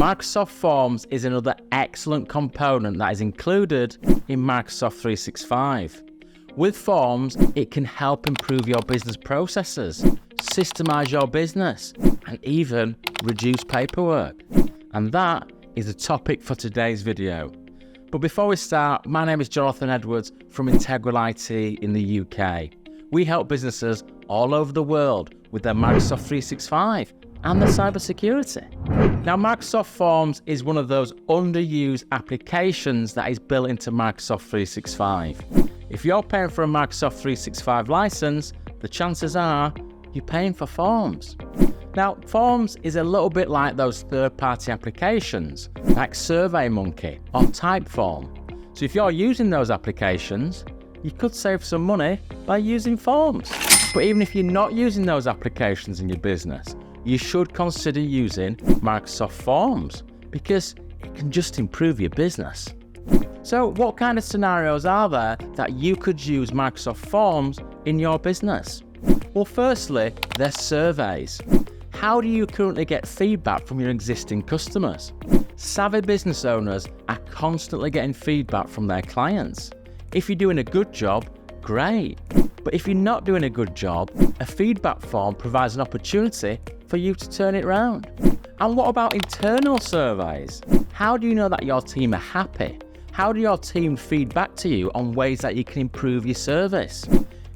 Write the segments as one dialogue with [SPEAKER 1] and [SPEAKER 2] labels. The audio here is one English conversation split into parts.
[SPEAKER 1] Microsoft Forms is another excellent component that is included in Microsoft 365. With Forms, it can help improve your business processes, systemize your business, and even reduce paperwork. And that is the topic for today's video. But before we start, my name is Jonathan Edwards from Integral IT in the UK. We help businesses all over the world with their Microsoft 365 and their cybersecurity. Now, Microsoft Forms is one of those underused applications that is built into Microsoft 365. If you're paying for a Microsoft 365 license, the chances are you're paying for Forms. Now, Forms is a little bit like those third-party applications like SurveyMonkey or Typeform. So if you're using those applications, you could save some money by using Forms. But even if you're not using those applications in your business, you should consider using Microsoft Forms because it can just improve your business. So what kind of scenarios are there that you could use Microsoft Forms in your business? Well, firstly, there's surveys. How do you currently get feedback from your existing customers? Savvy business owners are constantly getting feedback from their clients. If you're doing a good job, great. But if you're not doing a good job, a feedback form provides an opportunity for you to turn it around. And what about internal surveys? How do you know that your team are happy? How do your team feed back to you on ways that you can improve your service?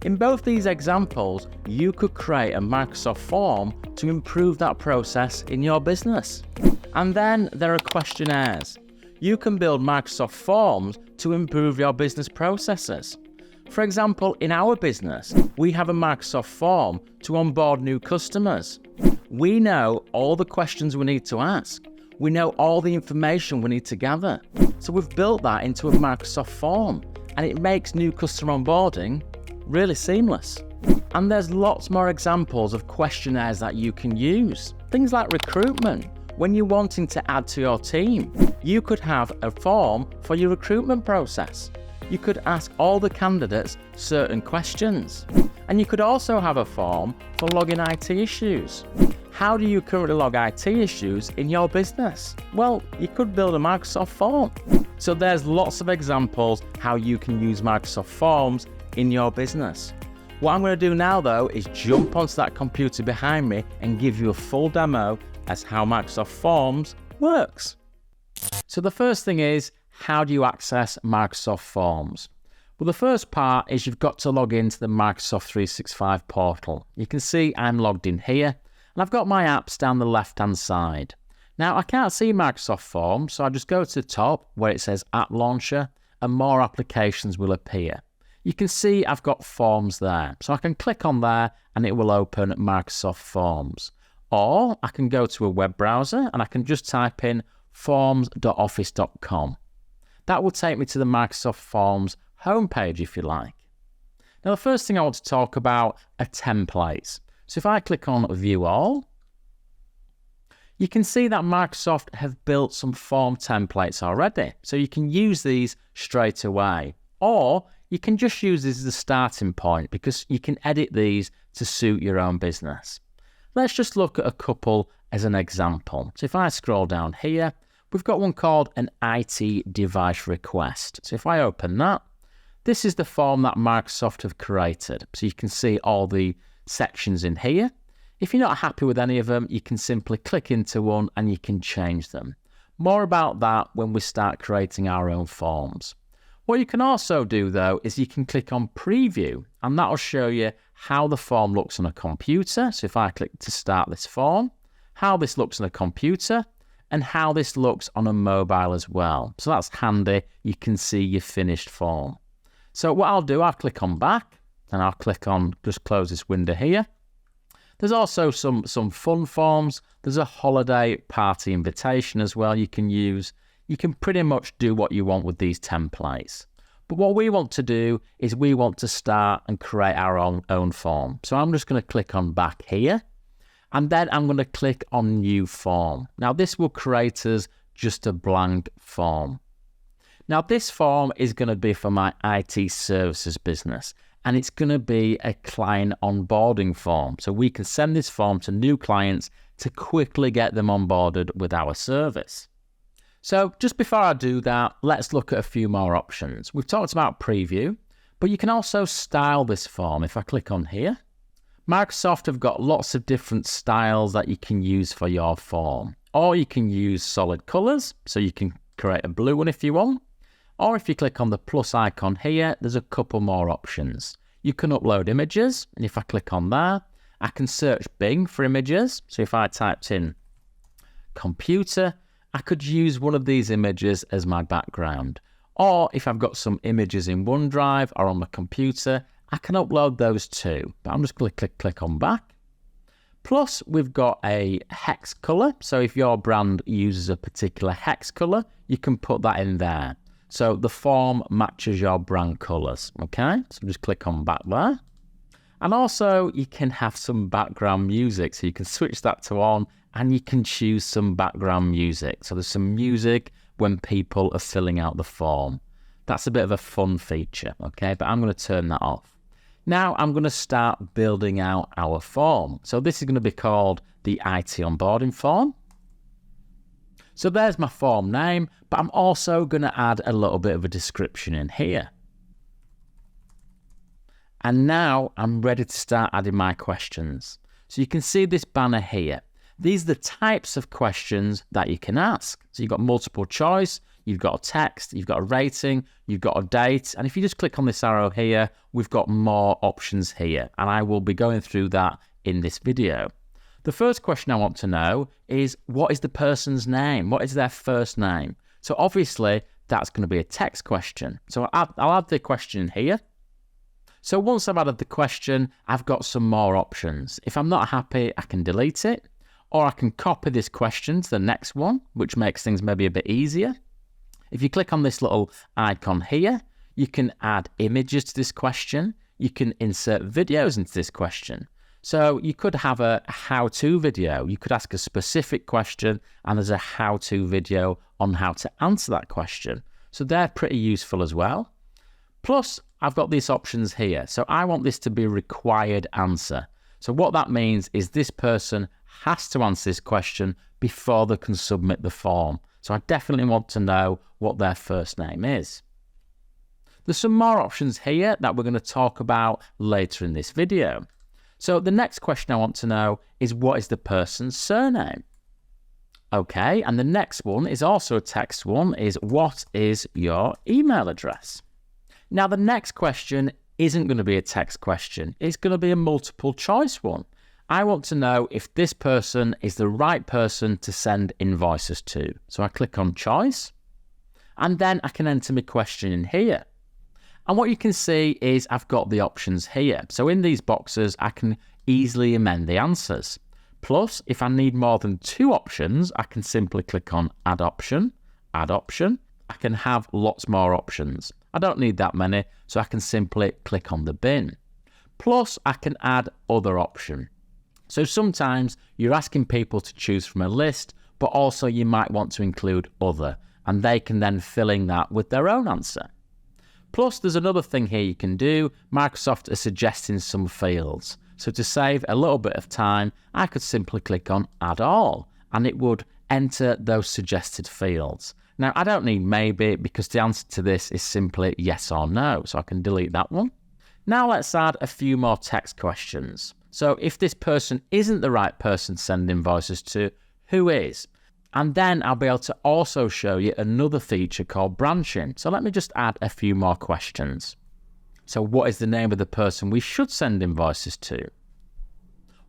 [SPEAKER 1] In both these examples, you could create a Microsoft form to improve that process in your business. And then there are questionnaires. You can build Microsoft Forms to improve your business processes. For example, in our business, we have a Microsoft form to onboard new customers. We know all the questions we need to ask. We know all the information we need to gather. So we've built that into a Microsoft form, and it makes new customer onboarding really seamless. And there's lots more examples of questionnaires that you can use. Things like recruitment. When you're wanting to add to your team, you could have a form for your recruitment process. You could ask all the candidates certain questions. And you could also have a form for logging IT issues. How do you currently log IT issues in your business? Well, you could build a Microsoft form. So there's lots of examples how you can use Microsoft Forms in your business. What I'm going to do now though is jump onto that computer behind me and give you a full demo as how Microsoft Forms works. So the first thing is, how do you access Microsoft Forms? Well, the first part is you've got to log into the Microsoft 365 portal. You can see I'm logged in here, and I've got my apps down the left-hand side. Now, I can't see Microsoft Forms, so I just go to the top where it says App Launcher, and more applications will appear. You can see I've got Forms there, so I can click on there, and it will open Microsoft Forms. Or I can go to a web browser, and I can just type in forms.office.com. That will take me to the Microsoft Forms homepage, if you like. Now, the first thing I want to talk about are templates. So if I click on View All, you can see that Microsoft have built some form templates already. So you can use these straight away. Or you can just use this as a starting point because you can edit these to suit your own business. Let's just look at a couple as an example. So if I scroll down here, we've got one called an IT device request. So if I open that, this is the form that Microsoft have created. So you can see all the sections in here. If you're not happy with any of them, you can simply click into one and you can change them. More about that when we start creating our own forms. What you can also do though is you can click on Preview, and that will show you how the form looks on a computer. So if I click to start this form, how this looks on a computer, and how this looks on a mobile as well. So that's handy. You can see your finished form. So what I'll do, I'll click on back and I'll click on just close this window here. There's also some fun forms. There's a holiday party invitation as well you can use. You can pretty much do what you want with these templates. But what we want to do is we want to start and create our own form. So I'm just going to click on back here. And then I'm going to click on New Form. Now this will create us just a blank form. Now this form is going to be for my IT services business. and it's going to be a client onboarding form. So we can send this form to new clients to quickly get them onboarded with our service. So just before I do that, let's look at a few more options. We've talked about preview, but you can also style this form. If I click on here, Microsoft have got lots of different styles that you can use for your form. Or you can use solid colors, so you can create a blue one if you want. Or if you click on the plus icon here, there's a couple more options. You can upload images, and if I click on there, I can search Bing for images. So if I typed in computer, I could use one of these images as my background. Or if I've got some images in OneDrive or on the computer, I can upload those too. But I'm just going to click on back. Plus, we've got a hex color. So if your brand uses a particular hex color, you can put that in there. So the form matches your brand colors. Okay, so just click on back there. And also you can have some background music. So you can switch that to on and you can choose some background music. So there's some music when people are filling out the form. That's a bit of a fun feature, okay? But I'm going to turn that off. Now I'm going to start building out our form. So this is going to be called the IT onboarding form. So there's my form name, but I'm also going to add a little bit of a description in here. And now I'm ready to start adding my questions. So you can see this banner here. These are the types of questions that you can ask. So you've got multiple choice, you've got a text, you've got a rating, you've got a date. And if you just click on this arrow here, we've got more options here. And I will be going through that in this video. The first question I want to know is, what is the person's name? What is their first name? So obviously that's going to be a text question. So I'll add the question here. So once I've added the question, I've got some more options. If I'm not happy, I can delete it, or I can copy this question to the next one, which makes things maybe a bit easier. If you click on this little icon here, you can add images to this question. You can insert videos into this question. So you could have a how-to video. You could ask a specific question and there's a how-to video on how to answer that question. So they're pretty useful as well. Plus, I've got these options here. So I want this to be a required answer. So what that means is this person has to answer this question before they can submit the form. So I definitely want to know what their first name is. There's some more options here that we're going to talk about later in this video. So the next question I want to know is, what is the person's surname? Okay, and the next one is also a text one, is what is your email address? Now the next question isn't going to be a text question, it's going to be a multiple choice one. I want to know if this person is the right person to send invoices to. So I click on choice, and then I can enter my question in here. And what you can see is I've got the options here. So in these boxes, I can easily amend the answers. Plus, if I need more than two options, I can simply click on add option, add option. I can have lots more options. I don't need that many, so I can simply click on the bin. Plus, I can add other option. So sometimes you're asking people to choose from a list, but also you might want to include other, and they can then fill in that with their own answer. Plus, there's another thing here you can do. Microsoft is suggesting some fields. So to save a little bit of time, I could simply click on add all, and it would enter those suggested fields. Now, I don't need maybe, because the answer to this is simply yes or no, so I can delete that one. Now let's add a few more text questions. So if this person isn't the right person to send invoices to, who is? And then I'll be able to also show you another feature called branching. So let me just add a few more questions. So what is the name of the person we should send invoices to?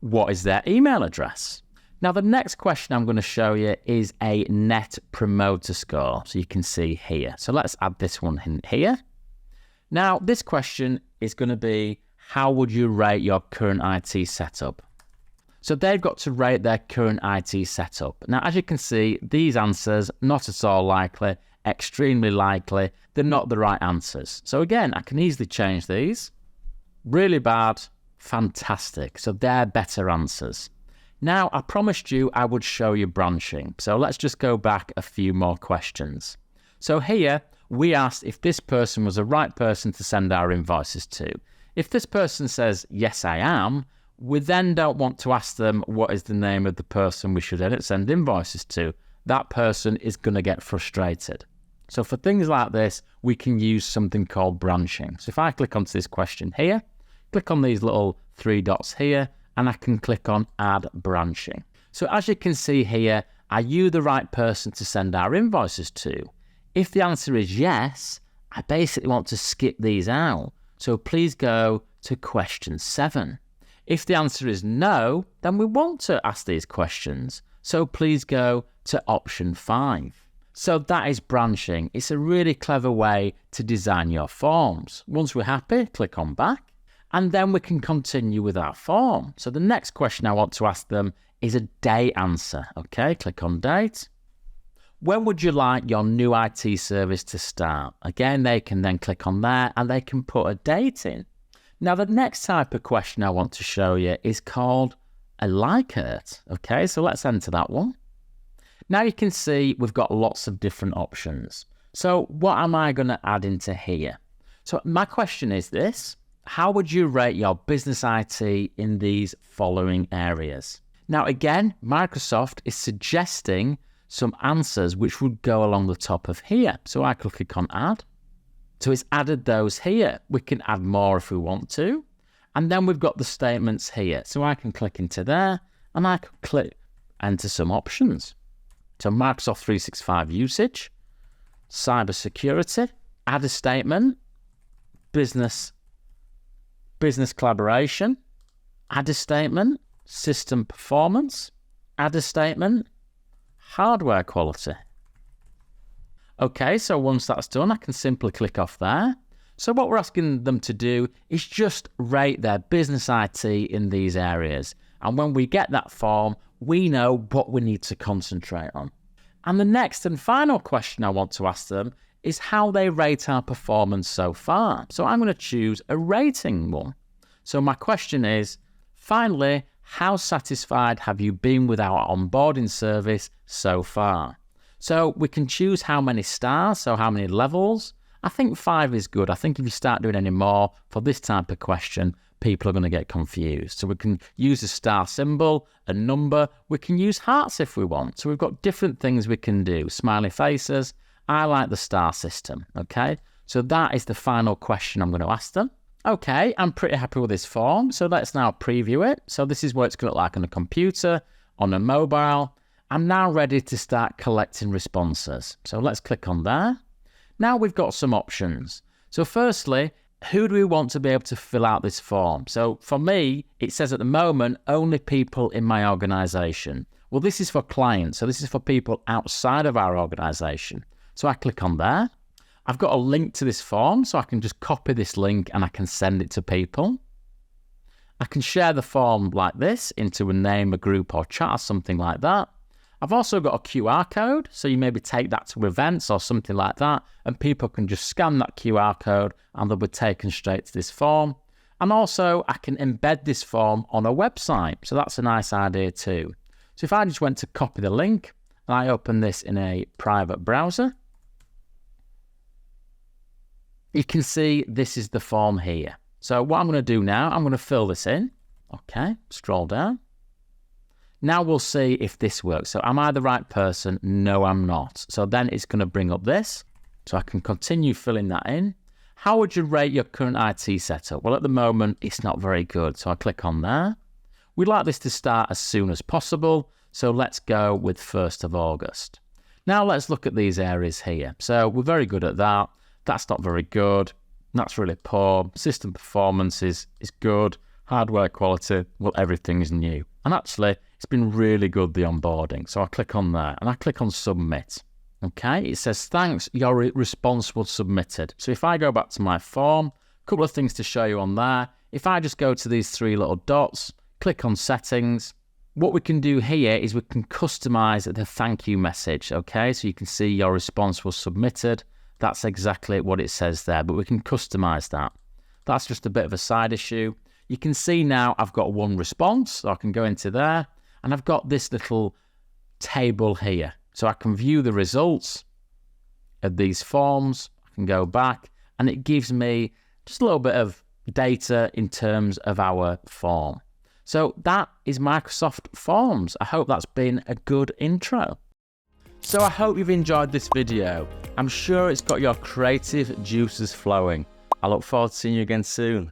[SPEAKER 1] What is their email address? Now the next question I'm going to show you is a net promoter score. So you can see here. So let's add this one in here. Now this question is going to be, how would you rate your current IT setup? So they've got to rate their current IT setup. Now, as you can see, these answers, not at all likely, extremely likely, they're not the right answers. So again, I can easily change these. Really bad, fantastic. So they're better answers. Now, I promised you I would show you branching. So let's just go back a few more questions. So here, we asked if this person was the right person to send our invoices to. If this person says, yes, I am, we then don't want to ask them what is the name of the person we should send invoices to. That person is going to get frustrated. So for things like this, we can use something called branching. So if I click onto this question here, click on these little 3 dots here, and I can click on add branching. So as you can see here, are you the right person to send our invoices to? If the answer is yes, I basically want to skip these out. So please go to question 7. If the answer is no, then we want to ask these questions. So please go to option 5. So that is branching. It's a really clever way to design your forms. Once we're happy, click on back, and then we can continue with our form. So the next question I want to ask them is a date answer. Okay, click on date. When would you like your new IT service to start? Again, they can then click on there and they can put a date in. Now, the next type of question I want to show you is called a Likert. Okay, so let's enter that one. Now you can see we've got lots of different options. So what am I going to add into here? So my question is this: how would you rate your business IT in these following areas? Now again, Microsoft is suggesting some answers which would go along the top of here. So I could click on add. So it's added those here. We can add more if we want to. And then we've got the statements here. So I can click into there and I can click enter some options. So Microsoft 365 usage, cybersecurity, add a statement, business collaboration, add a statement, system performance, add a statement, hardware quality. Okay, so once that's done, I can simply click off there. So what we're asking them to do is just rate their business IT in these areas. And when we get that form, we know what we need to concentrate on. And the next and final question I want to ask them is how they rate our performance so far. So I'm going to choose a rating one. So my question is, finally, how satisfied have you been with our onboarding service so far? So we can choose how many stars, so how many levels. I think 5 is good. I think if you start doing any more for this type of question, people are going to get confused. So we can use a star symbol, a number. We can use hearts if we want. So we've got different things we can do. Smiley faces. I like the star system. Okay. So that is the final question I'm going to ask them. Okay, I'm pretty happy with this form. So let's now preview it. So this is what it's going to look like on a computer, on a mobile. I'm now ready to start collecting responses. So let's click on there. Now we've got some options. So firstly, who do we want to be able to fill out this form? So for me, it says at the moment, only people in my organization. Well, this is for clients. So this is for people outside of our organization. So I click on there. I've got a link to this form, so I can just copy this link and I can send it to people. I can share the form like this into a name, a group or chat or something like that. I've also got a QR code, so you maybe take that to events or something like that, and people can just scan that QR code and they'll be taken straight to this form. And also, I can embed this form on a website, so that's a nice idea too. So if I just went to copy the link, and I open this in a private browser, you can see this is the form here. So what I'm going to do now, I'm going to fill this in. Okay, scroll down. Now we'll see if this works. So am I the right person? No, I'm not. So then it's going to bring up this. So I can continue filling that in. How would you rate your current IT setup? Well, at the moment, it's not very good. So I click on there. We'd like this to start as soon as possible. So let's go with 1st of August. Now let's look at these areas here. So we're very good at that. That's not very good. That's really poor. System performance is good. Hardware quality, well, everything is new. And actually, it's been really good, the onboarding. So I click on there and I click on submit. Okay, it says, thanks, your response was submitted. So if I go back to my form, a couple of things to show you on there. If I just go to these 3 little dots, click on settings, what we can do here is we can customize the thank you message. Okay, so you can see your response was submitted. That's exactly what it says there, but we can customize that. That's just a bit of a side issue. You can see now I've got 1 response, so I can go into there, and I've got this little table here. So I can view the results of these forms. I can go back, and it gives me just a little bit of, data in terms of our form. So that is Microsoft Forms. I hope that's been a good intro. So I hope you've enjoyed this video. I'm sure it's got your creative juices flowing. I look forward to seeing you again soon.